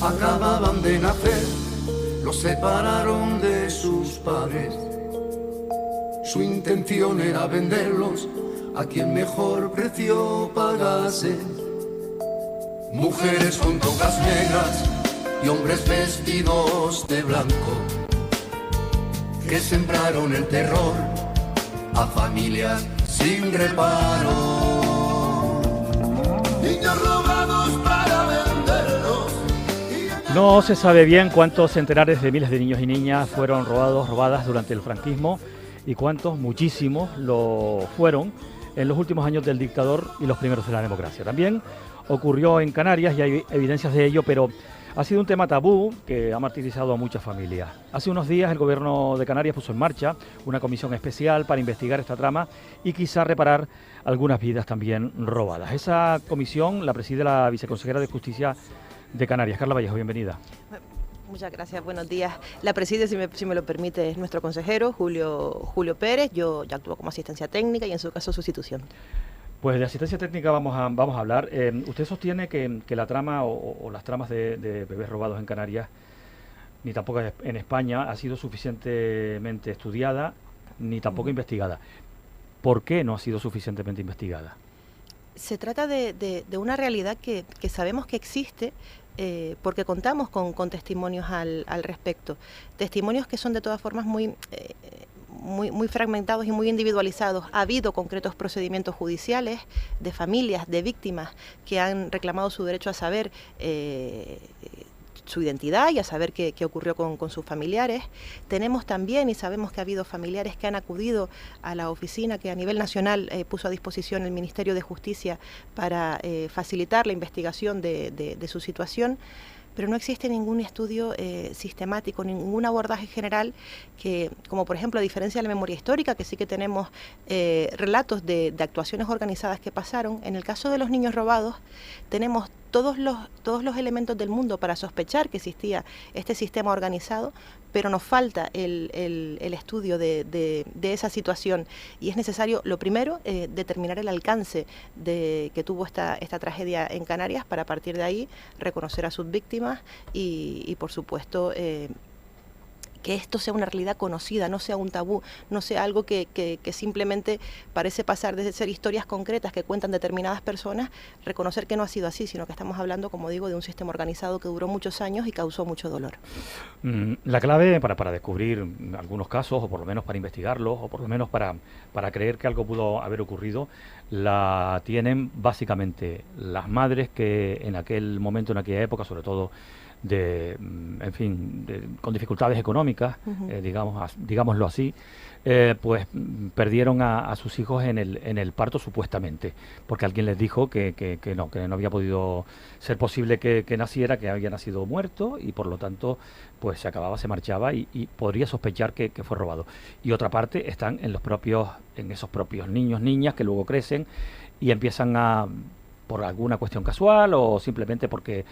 acababan de nacer, los separaron de sus padres. Su intención era venderlos a quien mejor precio pagase. Mujeres con togas negras y hombres vestidos de blanco, que sembraron el terror a familias sin reparo. Niños robados para venderlos. No se sabe bien cuántos centenares de miles de niños y niñas fueron robadas durante el franquismo y cuántos, muchísimos, lo fueron en los últimos años del dictador y los primeros de la democracia. También ocurrió en Canarias y hay evidencias de ello, pero ha sido un tema tabú que ha martirizado a muchas familias. Hace unos días el gobierno de Canarias puso en marcha una comisión especial para investigar esta trama y quizá reparar algunas vidas también robadas. Esa comisión la preside la viceconsejera de Justicia de Canarias, Carla Vallejo, bienvenida. Muchas gracias, buenos días. La preside, si me lo permite, es nuestro consejero, Julio Pérez. Yo ya actúo como asistencia técnica y en su caso sustitución. Pues de asistencia técnica vamos a hablar. Usted sostiene que la trama o las tramas de bebés robados en Canarias, ni tampoco en España, ha sido suficientemente estudiada, ni tampoco investigada. ¿Por qué no ha sido suficientemente investigada? Se trata de una realidad que sabemos que existe, porque contamos con testimonios al respecto. Testimonios que son de todas formas muy fragmentados y muy individualizados. Ha habido concretos procedimientos judiciales de familias, de víctimas que han reclamado su derecho a saber su identidad y a saber qué ocurrió con sus familiares. Tenemos también, y sabemos que ha habido familiares que han acudido a la oficina que a nivel nacional puso a disposición el Ministerio de Justicia para facilitar la investigación de su situación, pero no existe ningún estudio sistemático, ningún abordaje general que, como por ejemplo, a diferencia de la memoria histórica, que sí que tenemos relatos de actuaciones organizadas que pasaron. En el caso de los niños robados, tenemos todos los elementos del mundo para sospechar que existía este sistema organizado, pero nos falta el estudio de esa situación, y es necesario, lo primero, determinar el alcance que tuvo esta tragedia en Canarias, para a partir de ahí reconocer a sus víctimas y por supuesto, que esto sea una realidad conocida, no sea un tabú, no sea algo que simplemente parece pasar de ser historias concretas que cuentan determinadas personas, reconocer que no ha sido así, sino que estamos hablando, como digo, de un sistema organizado que duró muchos años y causó mucho dolor. La clave para descubrir algunos casos, o por lo menos para investigarlos, o por lo menos para creer que algo pudo haber ocurrido, la tienen básicamente las madres que en aquel momento, en aquella época, sobre todo con dificultades económicas, digámoslo así, pues perdieron a sus hijos en el parto, supuestamente, porque alguien les dijo que no había podido ser posible que naciera, que había nacido muerto, y por lo tanto pues se marchaba y podría sospechar que fue robado. Y otra parte están en esos propios niños, niñas, que luego crecen y empiezan por alguna cuestión casual, o simplemente porque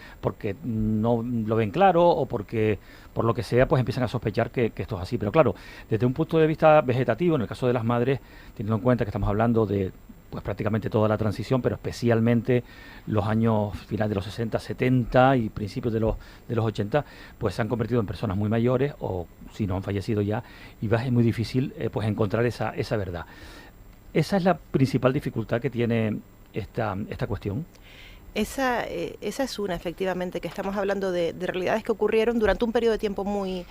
no lo ven claro, o porque por lo que sea, pues empiezan a sospechar que esto es así. Pero claro, desde un punto de vista vegetativo, en el caso de las madres, teniendo en cuenta que estamos hablando de pues prácticamente toda la transición, pero especialmente los años final de los 60, 70 y principios de los 80, pues se han convertido en personas muy mayores, o si no han fallecido ya, y es muy difícil pues encontrar esa verdad. Esa es la principal dificultad que tiene esta cuestión. Esa es una, efectivamente, que estamos hablando de realidades que ocurrieron durante un periodo de tiempo muy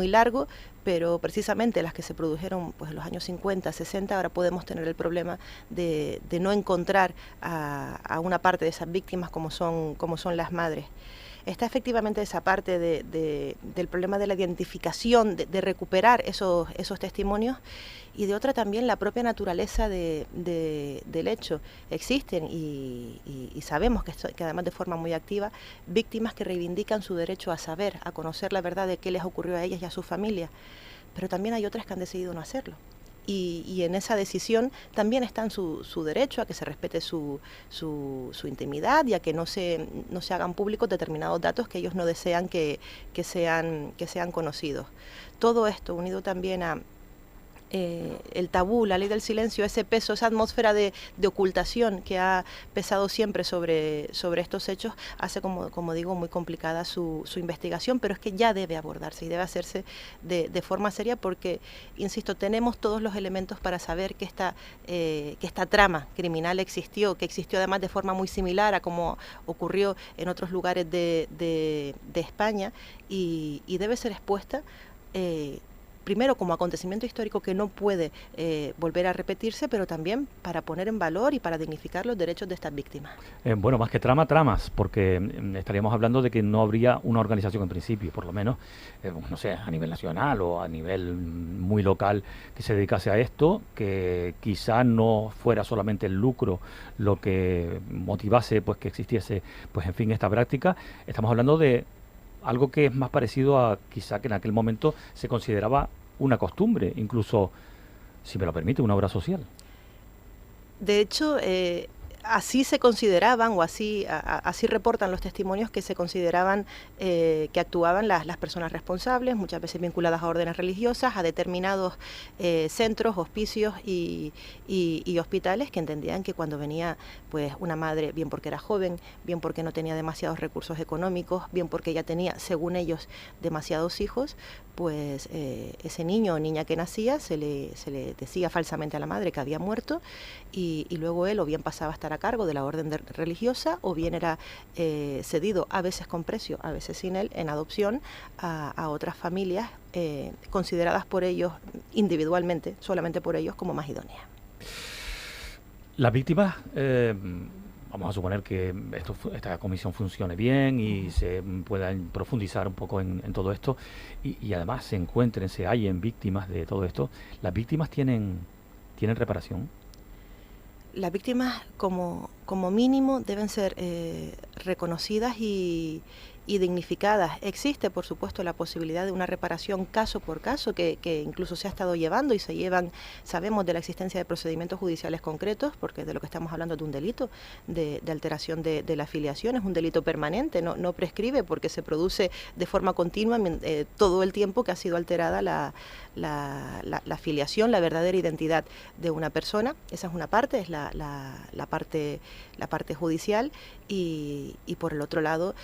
largo, pero precisamente las que se produjeron pues en los años 50, 60, ahora podemos tener el problema de no encontrar a una parte de esas víctimas como son las madres. Está efectivamente esa parte del problema de la identificación, de recuperar esos testimonios, y de otra también la propia naturaleza del hecho. Existen y sabemos que además de forma muy activa, víctimas que reivindican su derecho a saber, a conocer la verdad de qué les ocurrió a ellas y a su familia, pero también hay otras que han decidido no hacerlo. Y en esa decisión también está en su derecho a que se respete su intimidad, y a que no se hagan públicos determinados datos que ellos no desean que sean conocidos. Todo esto unido también a el tabú, la ley del silencio, ese peso, esa atmósfera de ocultación que ha pesado siempre sobre estos hechos, hace, como digo, muy complicada su investigación, pero es que ya debe abordarse y debe hacerse de forma seria porque, insisto, tenemos todos los elementos para saber que esta trama criminal existió, que existió además de forma muy similar a como ocurrió en otros lugares de España y debe ser expuesta primero como acontecimiento histórico que no puede volver a repetirse, pero también para poner en valor y para dignificar los derechos de estas víctimas. Bueno, más que tramas, porque estaríamos hablando de que no habría una organización en principio, por lo menos, no sé, a nivel nacional o a nivel muy local que se dedicase a esto, que quizá no fuera solamente el lucro lo que motivase pues que existiese, pues en fin, esta práctica. Estamos hablando de algo que es más parecido a quizá que en aquel momento se consideraba una costumbre, incluso, si me lo permite, una obra social. De hecho, así se consideraban o así reportan los testimonios que se consideraban que actuaban las personas responsables, muchas veces vinculadas a órdenes religiosas, a determinados centros, hospicios y hospitales que entendían que cuando venía pues una madre, bien porque era joven, bien porque no tenía demasiados recursos económicos, bien porque ella tenía, según ellos, demasiados hijos, pues ese niño o niña que nacía se le decía falsamente a la madre que había muerto y luego él o bien pasaba a estar a cargo de la orden religiosa o bien era cedido, a veces con precio, a veces sin él, en adopción a otras familias consideradas por ellos individualmente, solamente por ellos, como más idóneas. Las víctimas, vamos a suponer que esta comisión funcione bien y se pueda profundizar un poco en todo esto y además se hallen víctimas de todo esto. ¿Las víctimas tienen reparación? Las víctimas como mínimo deben ser reconocidas y dignificadas. Existe, por supuesto, la posibilidad de una reparación caso por caso que incluso se ha estado llevando y se llevan, sabemos de la existencia de procedimientos judiciales concretos, porque de lo que estamos hablando es de un delito de alteración de la filiación, es un delito permanente, no prescribe porque se produce de forma continua todo el tiempo que ha sido alterada la filiación, la verdadera identidad de una persona. Esa es una parte, es la parte judicial y por el otro lado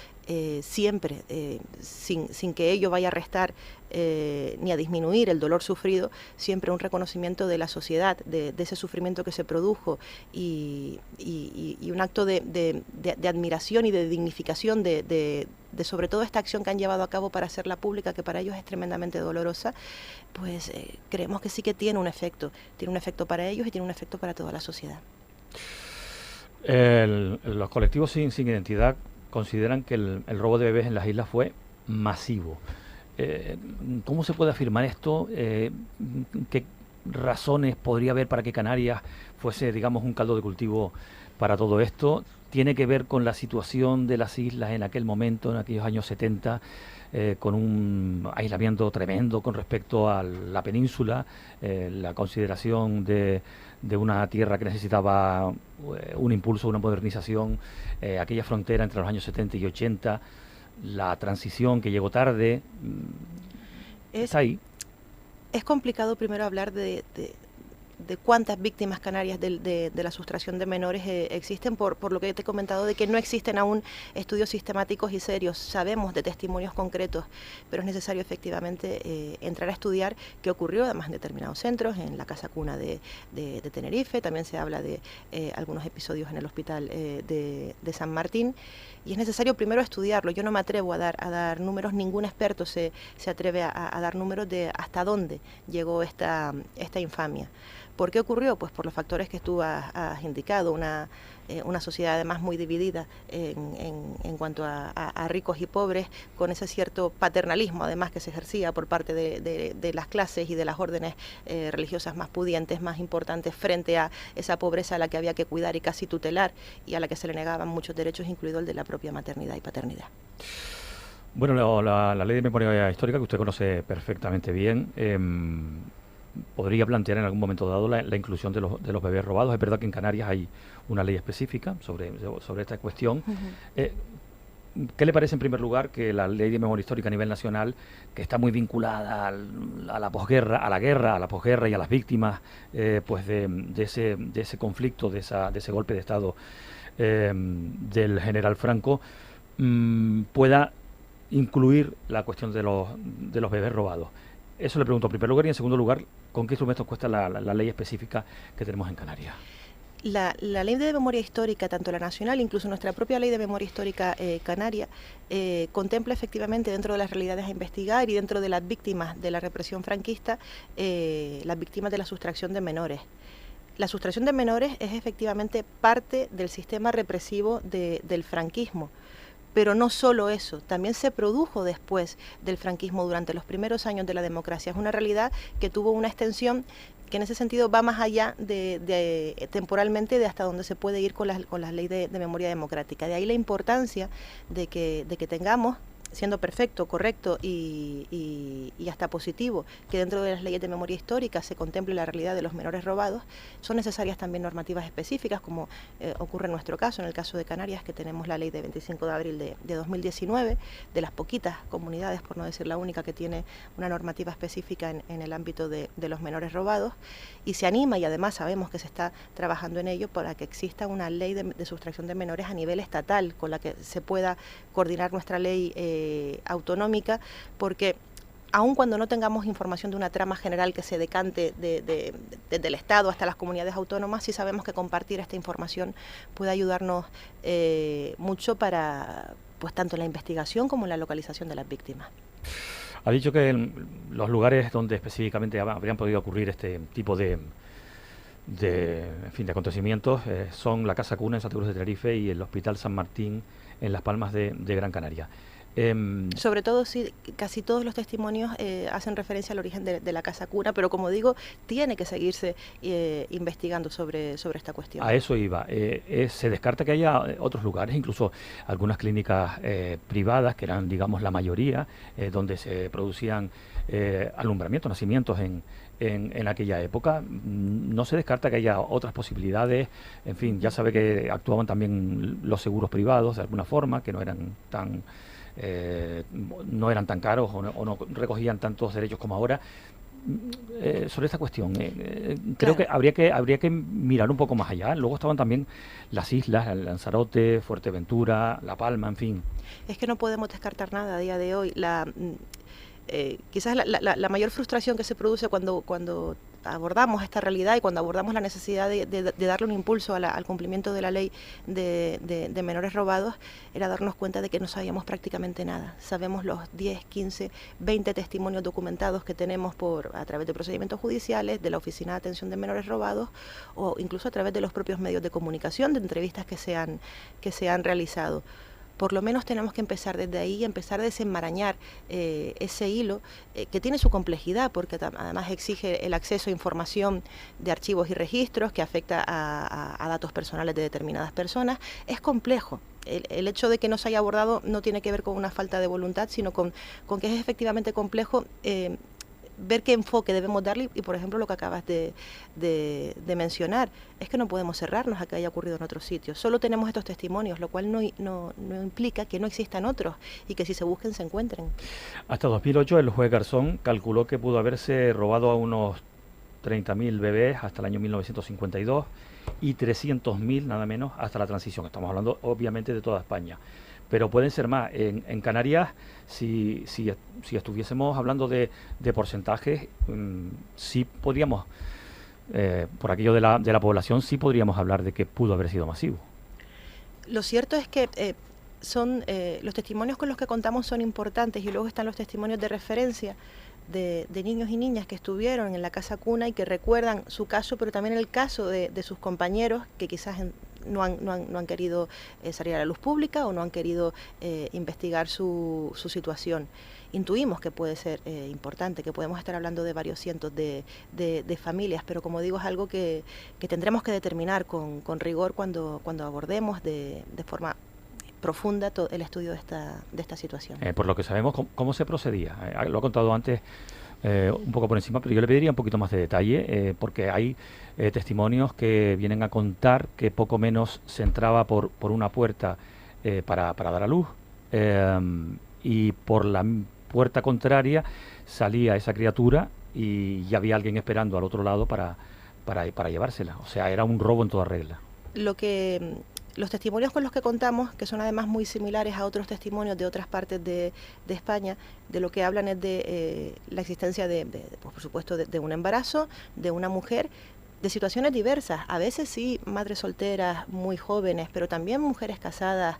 siempre sin que ello vaya a restar ni a disminuir el dolor sufrido, siempre un reconocimiento de la sociedad, de ese sufrimiento que se produjo y un acto de admiración y de dignificación de sobre todo esta acción que han llevado a cabo para hacerla pública, que para ellos es tremendamente dolorosa, pues creemos que sí que tiene un efecto para ellos y tiene un efecto para toda la sociedad. Los colectivos sin identidad consideran que el robo de bebés en las islas fue masivo. ¿Cómo se puede afirmar esto? ¿Qué razones podría haber para que Canarias fuese, digamos, un caldo de cultivo para todo esto? ¿Tiene que ver con la situación de las islas en aquel momento, en aquellos años 70, con un aislamiento tremendo con respecto a la península, la consideración de una tierra que necesitaba un impulso, una modernización, aquella frontera entre los años 70 y 80, la transición que llegó tarde? Está ahí. Es complicado primero hablar de cuántas víctimas canarias de la sustracción de menores existen, por lo que te he comentado de que no existen aún estudios sistemáticos y serios. Sabemos de testimonios concretos, pero es necesario efectivamente entrar a estudiar qué ocurrió además en determinados centros, en la Casa Cuna de Tenerife, también se habla de algunos episodios en el hospital de San Martín, y es necesario primero estudiarlo. Yo no me atrevo a dar números, ningún experto se atreve a dar números de hasta dónde llegó esta infamia. ¿Por qué ocurrió? Pues por los factores que tú has indicado, una sociedad además muy dividida en cuanto a ricos y pobres, con ese cierto paternalismo además que se ejercía por parte de las clases y de las órdenes religiosas más pudientes, más importantes, frente a esa pobreza a la que había que cuidar y casi tutelar y a la que se le negaban muchos derechos, incluido el de la propia maternidad y paternidad. Bueno, la ley de memoria histórica, que usted conoce perfectamente bien, podría plantear en algún momento dado la inclusión de los bebés robados. Es verdad que en Canarias hay una ley específica sobre esta cuestión. ¿qué le parece en primer lugar que la ley de memoria histórica a nivel nacional, que está muy vinculada a la posguerra, a la guerra, a la posguerra y a las víctimas pues de ese conflicto, de ese golpe de Estado del general Franco, pueda incluir la cuestión de los bebés robados? Eso le pregunto en primer lugar, y en segundo lugar, ¿con qué instrumentos cuesta la ley específica que tenemos en Canarias? La ley de memoria histórica, tanto la nacional, incluso nuestra propia ley de memoria histórica canaria, contempla efectivamente dentro de las realidades a investigar y dentro de las víctimas de la represión franquista, las víctimas de la sustracción de menores. La sustracción de menores es efectivamente parte del sistema represivo del franquismo. Pero no solo eso, también se produjo después del franquismo durante los primeros años de la democracia. Es una realidad que tuvo una extensión que en ese sentido va más allá temporalmente de hasta donde se puede ir con las leyes de memoria democrática. De ahí la importancia de que tengamos, siendo perfecto, correcto y hasta positivo, que dentro de las leyes de memoria histórica se contemple la realidad de los menores robados. Son necesarias también normativas específicas, como ocurre en nuestro caso, en el caso de Canarias, que tenemos la ley de 25 de abril de 2019, de las poquitas comunidades, por no decir la única, que tiene una normativa específica en el ámbito de los menores robados, y se anima, y además sabemos que se está trabajando en ello, para que exista una ley de sustracción de menores a nivel estatal, con la que se pueda coordinar nuestra ley autonómica, porque aun cuando no tengamos información de una trama general que se decante desde el Estado hasta las comunidades autónomas, sí sabemos que compartir esta información puede ayudarnos mucho para, pues, tanto en la investigación como en la localización de las víctimas. Ha dicho que los lugares donde específicamente habrían podido ocurrir este tipo de acontecimientos son la Casa Cuna en Santa Cruz de Tenerife y el Hospital San Martín en Las Palmas de Gran Canaria. Sobre todo, sí, casi todos los testimonios hacen referencia al origen de la Casa Cuna, pero como digo, tiene que seguirse investigando sobre esta cuestión. A eso iba. Se descarta que haya otros lugares, incluso algunas clínicas privadas, que eran, digamos, la mayoría, donde se producían alumbramientos, nacimientos en aquella época. No se descarta que haya otras posibilidades. En fin, ya sabe que actuaban también los seguros privados de alguna forma, que no eran tan caros o no recogían tantos derechos como ahora. Sobre esta cuestión, creo que habría que mirar un poco más allá. Luego estaban también las islas, Lanzarote, Fuerteventura, La Palma, en fin. Es que no podemos descartar nada a día de hoy. Quizás la mayor frustración que se produce cuando abordamos esta realidad y cuando abordamos la necesidad de darle un impulso al cumplimiento de la ley de menores robados, era darnos cuenta de que no sabíamos prácticamente nada. Sabemos los 10, 15, 20 testimonios documentados que tenemos a través de procedimientos judiciales, de la Oficina de Atención de Menores Robados, o incluso a través de los propios medios de comunicación, de entrevistas que se han realizado. Por lo menos tenemos que empezar desde ahí y empezar a desenmarañar ese hilo que tiene su complejidad, porque además exige el acceso a información de archivos y registros que afecta a datos personales de determinadas personas. Es complejo. El hecho de que no se haya abordado no tiene que ver con una falta de voluntad, sino con que es efectivamente complejo ver qué enfoque debemos darle. Y por ejemplo, lo que acabas de mencionar es que no podemos cerrarnos a que haya ocurrido en otros sitios. Solo tenemos estos testimonios, lo cual no implica que no existan otros y que si se busquen se encuentren. Hasta 2008 el juez Garzón calculó que pudo haberse robado a unos 30.000 bebés hasta el año 1952 y 300.000 nada menos hasta la transición. Estamos hablando obviamente de toda España, pero pueden ser más. En Canarias, si estuviésemos hablando de porcentajes, sí podríamos, por aquello de la población, sí podríamos hablar de que pudo haber sido masivo. Lo cierto es que los testimonios con los que contamos son importantes, y luego están los testimonios de referencia de niños y niñas que estuvieron en la Casa Cuna y que recuerdan su caso, pero también el caso de sus compañeros que quizás no han querido salir a la luz pública o no han querido investigar su situación. Intuimos que puede ser importante, que podemos estar hablando de varios cientos de familias, pero como digo, es algo que tendremos que determinar con rigor cuando abordemos de forma profunda todo el estudio de esta situación. Por lo que sabemos, ¿cómo se procedía? Lo ha contado antes un poco por encima, pero yo le pediría un poquito más de detalle, porque hay testimonios que vienen a contar que poco menos se entraba por una puerta para dar a luz, y por la puerta contraria salía esa criatura y ya había alguien esperando al otro lado para llevársela. O sea, era un robo en toda regla. Los testimonios con los que contamos, que son además muy similares a otros testimonios de otras partes de España, de lo que hablan es de la existencia pues, por supuesto, de un embarazo, de una mujer, de situaciones diversas, a veces sí, madres solteras muy jóvenes, pero también mujeres casadas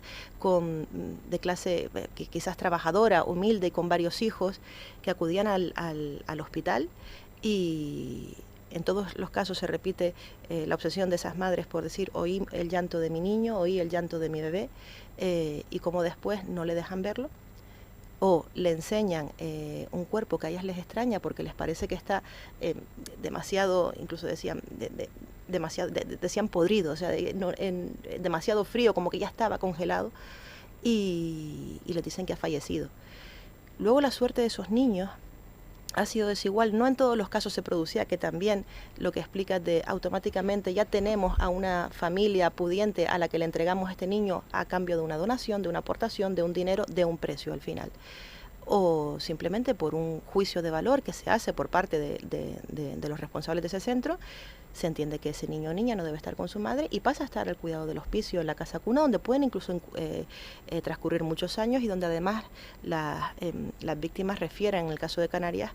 de clase quizás trabajadora, humilde y con varios hijos, que acudían al hospital, y en todos los casos se repite la obsesión de esas madres por decir: oí el llanto de mi niño, oí el llanto de mi bebé, y como después no le dejan verlo, o le enseñan un cuerpo que a ellas les extraña porque les parece que está demasiado, incluso decían, decían podrido, o sea, demasiado frío, como que ya estaba congelado, y les dicen que ha fallecido. Luego la suerte de esos niños ha sido desigual. No en todos los casos se producía, que también lo que explica de automáticamente ya tenemos a una familia pudiente a la que le entregamos a este niño a cambio de una donación, de una aportación, de un dinero, de un precio al final. O simplemente por un juicio de valor que se hace por parte de los responsables de ese centro, se entiende que ese niño o niña no debe estar con su madre y pasa a estar al cuidado del hospicio, en la casa cuna, donde pueden incluso transcurrir muchos años, y donde además las víctimas refieren, en el caso de Canarias,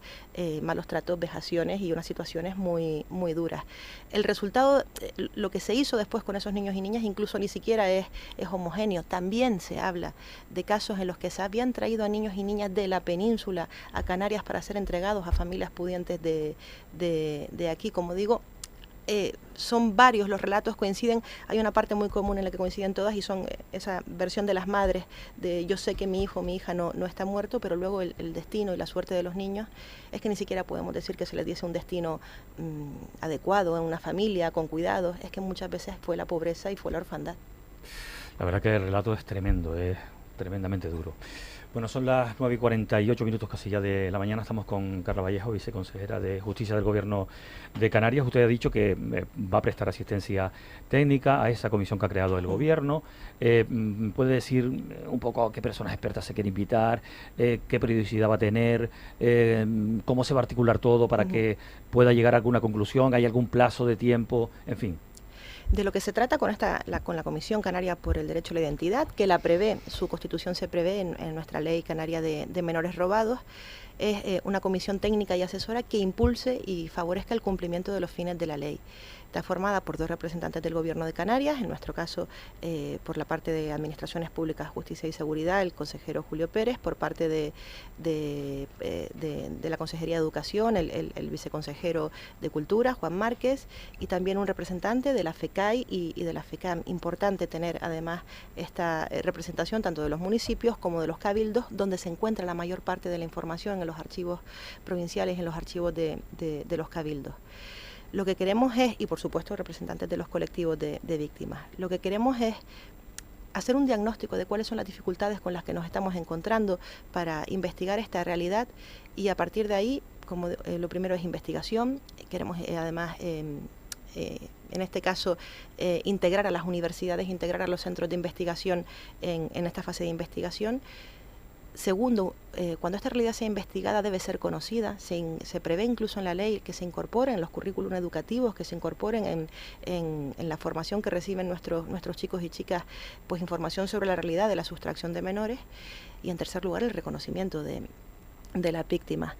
malos tratos, vejaciones y unas situaciones muy, muy duras. El resultado, lo que se hizo después con esos niños y niñas, incluso ni siquiera es homogéneo. También se habla de casos en los que se habían traído a niños y niñas de la península a Canarias para ser entregados a familias pudientes de aquí. Como digo, son varios los relatos, coinciden, hay una parte muy común en la que coinciden todas, y son esa versión de las madres de: yo sé que mi hijo o mi hija no está muerto, pero luego el destino y la suerte de los niños es que ni siquiera podemos decir que se les diese un destino adecuado en una familia con cuidados. Es que muchas veces fue la pobreza y fue la orfandad. La verdad que el relato es tremendo, es tremendamente duro. Bueno, son las 9:48 casi ya de la mañana. Estamos con Carla Vallejo, viceconsejera de Justicia del Gobierno de Canarias. Usted ha dicho que va a prestar asistencia técnica a esa comisión que ha creado el Gobierno. ¿Puede decir un poco qué personas expertas se quiere invitar, qué periodicidad va a tener, cómo se va a articular todo para que pueda llegar a alguna conclusión? ¿Hay algún plazo de tiempo? En fin. De lo que se trata con la Comisión Canaria por el Derecho a la Identidad, que la prevé, su constitución se prevé en nuestra ley canaria de menores robados, es una comisión técnica y asesora que impulse y favorezca el cumplimiento de los fines de la ley. Está formada por 2 representantes del Gobierno de Canarias, en nuestro caso por la parte de Administraciones Públicas, Justicia y Seguridad, el consejero Julio Pérez; por parte de la Consejería de Educación, el viceconsejero de Cultura, Juan Márquez, y también un representante de la FECAI y de la FECAM. Importante tener además esta representación tanto de los municipios como de los cabildos, donde se encuentra la mayor parte de la información en los archivos provinciales, en los archivos de los cabildos. Lo que queremos es, y por supuesto representantes de los colectivos de víctimas, lo que queremos es hacer un diagnóstico de cuáles son las dificultades con las que nos estamos encontrando para investigar esta realidad, y a partir de ahí, como lo primero es investigación, queremos además en este caso integrar a las universidades, integrar a los centros de investigación en esta fase de investigación. Segundo, cuando esta realidad sea investigada debe ser conocida. Se prevé incluso en la ley que se incorporen en los currículum educativos, que se incorporen en la formación que reciben nuestros chicos y chicas, pues información sobre la realidad de la sustracción de menores. Y en tercer lugar, el reconocimiento de las víctimas.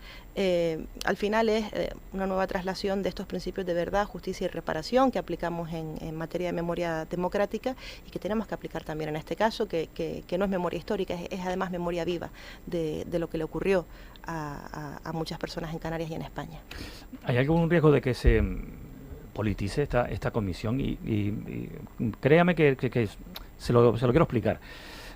Al final es una nueva traslación de estos principios de verdad, justicia y reparación que aplicamos en materia de memoria democrática, y que tenemos que aplicar también en este caso, que no es memoria histórica, es además memoria viva de lo que le ocurrió a muchas personas en Canarias y en España. ¿Hay algún riesgo de que se politice esta comisión? Y créame que se lo quiero explicar.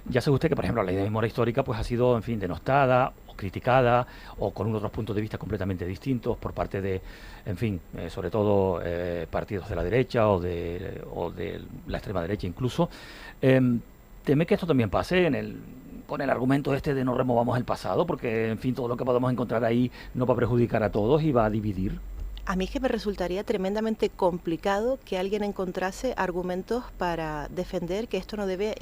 Ya sabe usted que, por ejemplo, la ley de memoria histórica pues ha sido, en fin, denostada o criticada, o con otros puntos de vista completamente distintos por parte de, en fin, sobre todo partidos de la derecha o de la extrema derecha incluso. ¿Teme que esto también pase con el argumento de no removamos el pasado? Porque, en fin, todo lo que podamos encontrar ahí no va a perjudicar a todos y va a dividir. A mí es que me resultaría tremendamente complicado que alguien encontrase argumentos para defender que esto no debe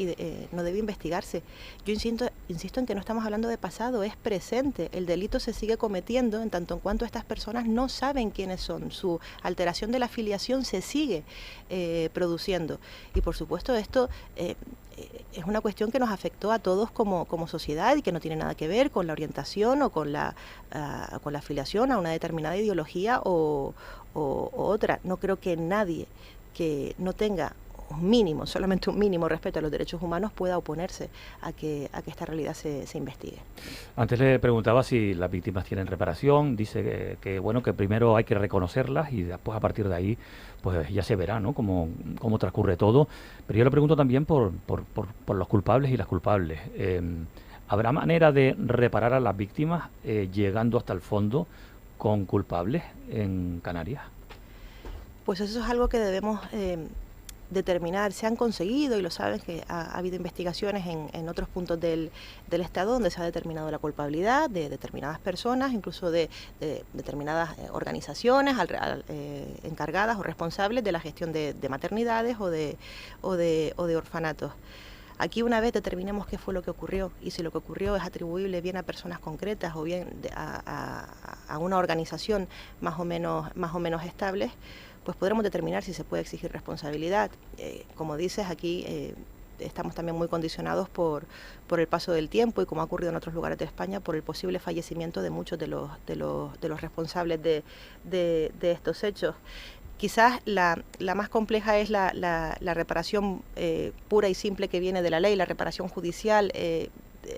investigarse. Yo insisto en que no estamos hablando de pasado, es presente. El delito se sigue cometiendo en tanto en cuanto estas personas no saben quiénes son. Su alteración de la filiación se sigue produciendo. Y por supuesto esto es una cuestión que nos afectó a todos como sociedad y que no tiene nada que ver con la orientación o con la afiliación a una determinada ideología o otra. No creo que nadie que no tenga un mínimo, solamente un mínimo respeto a los derechos humanos pueda oponerse a que esta realidad se investigue. Antes le preguntaba si las víctimas tienen reparación, dice que bueno, que primero hay que reconocerlas y después a partir de ahí pues ya se verá, ¿no?, cómo transcurre todo. Pero yo le pregunto también por los culpables y las culpables. ¿Habrá manera de reparar a las víctimas llegando hasta el fondo con culpables en Canarias? Pues eso es algo que debemos determinar. Se han conseguido, y lo saben, que ha habido investigaciones en otros puntos del Estado donde se ha determinado la culpabilidad de determinadas personas, incluso de determinadas organizaciones encargadas o responsables de la gestión de maternidades o de orfanatos. Aquí, una vez determinemos qué fue lo que ocurrió y si lo que ocurrió es atribuible bien a personas concretas o bien a una organización más o menos estable, pues podremos determinar si se puede exigir responsabilidad. Como dices, aquí estamos también muy condicionados por el paso del tiempo y, como ha ocurrido en otros lugares de España, por el posible fallecimiento de muchos de los responsables de estos hechos. Quizás la más compleja es la reparación pura y simple que viene de la ley, la reparación judicial.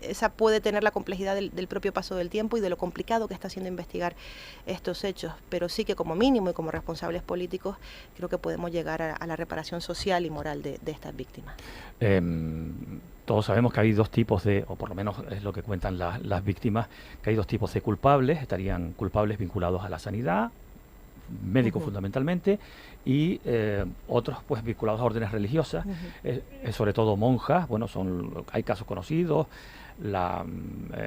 Esa puede tener la complejidad del propio paso del tiempo y de lo complicado que está haciendo investigar estos hechos, pero sí que como mínimo y como responsables políticos creo que podemos llegar a la reparación social y moral de estas víctimas. Todos sabemos que hay dos tipos o por lo menos es lo que cuentan las víctimas, que hay dos tipos de culpables. Estarían culpables vinculados a la sanidad, médicos fundamentalmente, y otros pues vinculados a órdenes religiosas, sobre todo monjas. Bueno, hay casos conocidos. La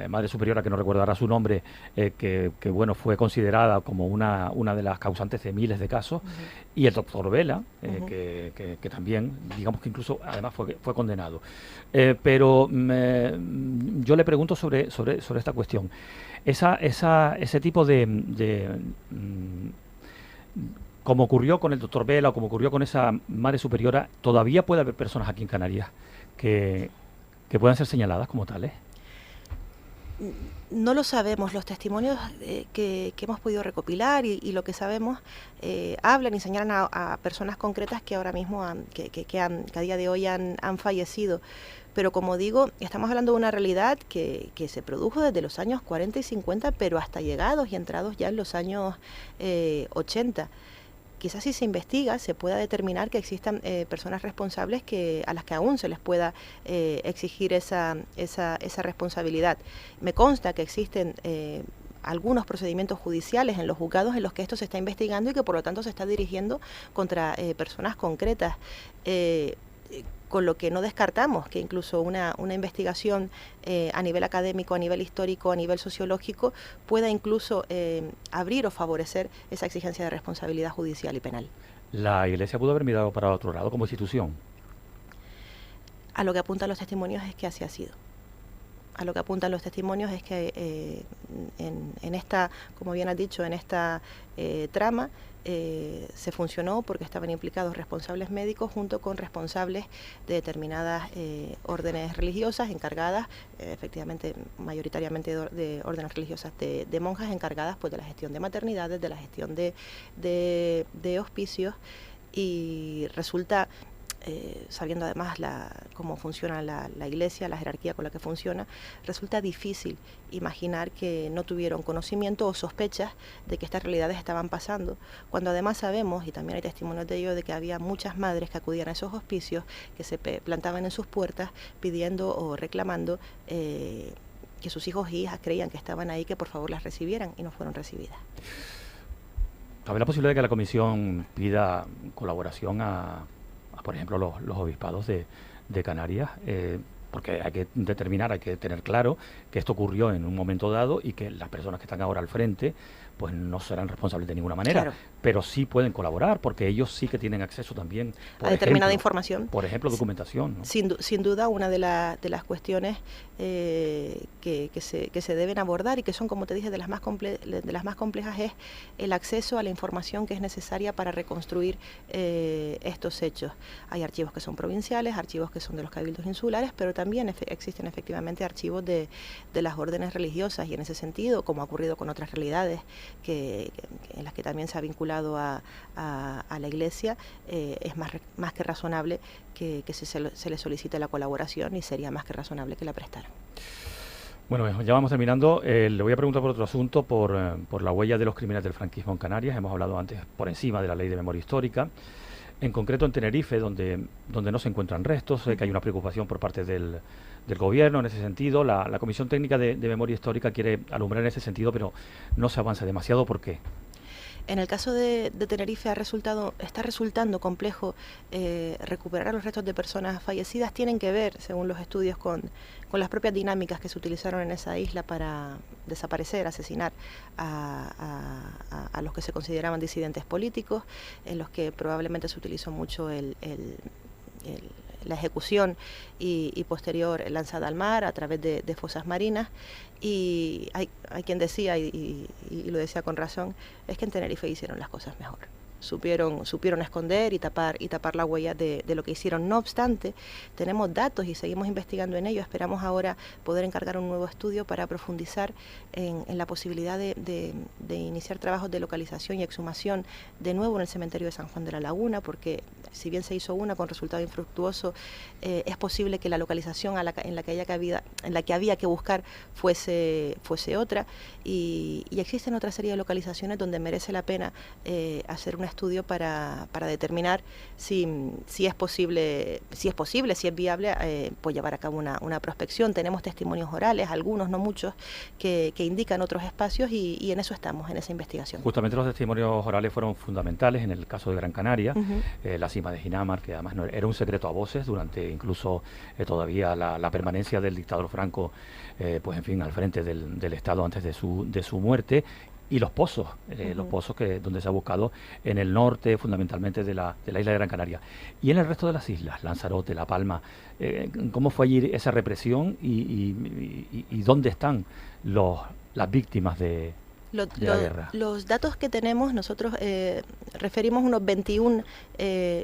Madre Superiora, que no recuerdo ahora su nombre, que bueno, fue considerada como una de las causantes de miles de casos, y el doctor Vela, que también, digamos que incluso además fue condenado. Pero yo le pregunto sobre esta cuestión. Ese tipo como ocurrió con el doctor Vela o como ocurrió con esa Madre Superiora, ¿todavía puede haber personas aquí en Canarias que puedan ser señaladas como tales? No lo sabemos. Los testimonios que hemos podido recopilar y lo que sabemos hablan y señalan a personas concretas que ahora mismo que a día de hoy han fallecido. Pero como digo, estamos hablando de una realidad que se produjo desde los años 40 y 50, pero hasta llegados y entrados ya en los años 80. Quizás si se investiga se pueda determinar que existan personas responsables a las que aún se les pueda exigir esa responsabilidad. Me consta que existen algunos procedimientos judiciales en los juzgados en los que esto se está investigando y que por lo tanto se está dirigiendo contra personas concretas. Con lo que no descartamos que incluso una investigación a nivel académico, a nivel histórico, a nivel sociológico, pueda incluso abrir o favorecer esa exigencia de responsabilidad judicial y penal. ¿La Iglesia pudo haber mirado para otro lado como institución? A lo que apuntan los testimonios es que así ha sido. A lo que apuntan los testimonios es que en esta, como bien has dicho, en esta trama se funcionó porque estaban implicados responsables médicos junto con responsables de determinadas órdenes religiosas encargadas, efectivamente, mayoritariamente de órdenes religiosas de monjas encargadas pues de la gestión de maternidades, de la gestión de hospicios, y resulta, sabiendo además cómo funciona la Iglesia, la jerarquía con la que funciona, resulta difícil imaginar que no tuvieron conocimiento o sospechas de que estas realidades estaban pasando, cuando además sabemos, y también hay testimonios de ello, de que había muchas madres que acudían a esos hospicios, que se plantaban en sus puertas pidiendo o reclamando que sus hijos e hijas creían que estaban ahí, que por favor las recibieran, y no fueron recibidas. ¿Cabe la posibilidad de que la Comisión pida colaboración por ejemplo, los obispados de Canarias? porque hay que determinar, hay que tener claro que esto ocurrió en un momento dado y que las personas que están ahora al frente pues no serán responsables de ninguna manera, claro, pero sí pueden colaborar porque ellos sí que tienen acceso también a determinada información. Por ejemplo, documentación, ¿no? Sin duda, una de las cuestiones que se deben abordar y que son, como te dije, de las más complejas es el acceso a la información que es necesaria para reconstruir estos hechos. Hay archivos que son provinciales, archivos que son de los cabildos insulares, pero también existen efectivamente archivos de las órdenes religiosas, y en ese sentido, como ha ocurrido con otras realidades en las que también se ha vinculado a la Iglesia, es más que razonable que se le solicite la colaboración, y sería más que razonable que la prestaran. Bueno, ya vamos terminando. Le voy a preguntar por otro asunto, por la huella de los crímenes del franquismo en Canarias. Hemos hablado antes por encima de la Ley de Memoria Histórica. En concreto en Tenerife, donde no se encuentran restos, que hay una preocupación por parte del Gobierno en ese sentido. La Comisión Técnica de Memoria Histórica quiere alumbrar en ese sentido, pero no se avanza demasiado. ¿Por qué? En el caso de Tenerife está resultando complejo recuperar los restos de personas fallecidas. Tienen que ver, según los estudios, con las propias dinámicas que se utilizaron en esa isla para desaparecer, asesinar a los que se consideraban disidentes políticos, en los que probablemente se utilizó mucho la ejecución y posterior lanzada al mar a través de fosas marinas. Y hay quien decía, y lo decía con razón, es que en Tenerife hicieron las cosas mejor. Supieron esconder y tapar la huella de lo que hicieron. No obstante, tenemos datos y seguimos investigando en ello. Esperamos ahora poder encargar un nuevo estudio para profundizar en la posibilidad de iniciar trabajos de localización y exhumación de nuevo en el cementerio de San Juan de la Laguna, porque si bien se hizo una con resultado infructuoso, es posible que la localización en la que había que buscar fuese otra, y existen otra serie de localizaciones donde merece la pena hacer un estudio para determinar si es posible, si es viable, pues llevar a cabo una prospección. Tenemos testimonios orales, algunos, no muchos, que indican otros espacios, y en eso estamos, en esa investigación. Justamente los testimonios orales fueron fundamentales en el caso de Gran Canaria, la cima de Ginamar, que además no era un secreto a voces durante incluso todavía la permanencia del dictador Franco, pues en fin, al frente del Estado antes de su muerte. Y los pozos donde se ha buscado en el norte, fundamentalmente de la isla de Gran Canaria. Y en el resto de las islas, Lanzarote, La Palma, ¿cómo fue allí esa represión y dónde están las víctimas de la guerra? Los datos que tenemos, nosotros referimos unos 21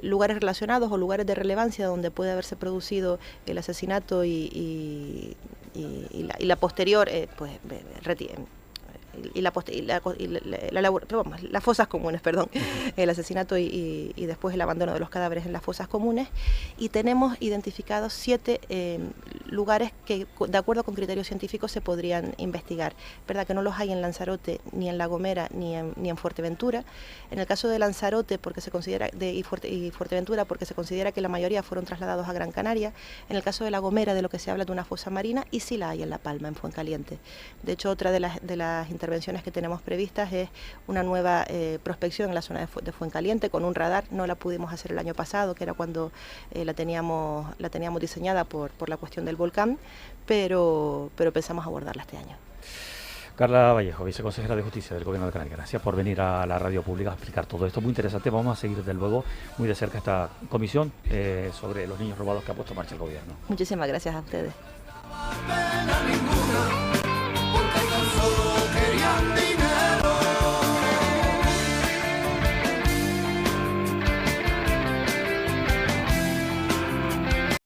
lugares relacionados o lugares de relevancia donde puede haberse producido el asesinato y la posterior, las fosas comunes, el asesinato y después el abandono de los cadáveres en las fosas comunes, y tenemos identificados 7 lugares que, de acuerdo con criterios científicos, se podrían investigar. Verdad que no los hay en Lanzarote, ni en La Gomera, ni en Fuerteventura. En el caso de Lanzarote, porque se considera y Fuerteventura, porque se considera que la mayoría fueron trasladados a Gran Canaria. En el caso de La Gomera, de lo que se habla de una fosa marina, y sí la hay en La Palma, en Fuencaliente. De hecho, otra de las intervenciones que tenemos previstas es una nueva prospección en la zona de Fuencaliente con un radar. No la pudimos hacer el año pasado, que era cuando la teníamos diseñada por la cuestión del volcán, pero pensamos abordarla este año. Carla Vallejo, viceconsejera de Justicia del Gobierno de Canarias, gracias por venir a la radio pública a explicar todo esto. Muy interesante. Vamos a seguir desde luego muy de cerca esta comisión sobre los niños robados que ha puesto en marcha el Gobierno. Muchísimas gracias a ustedes.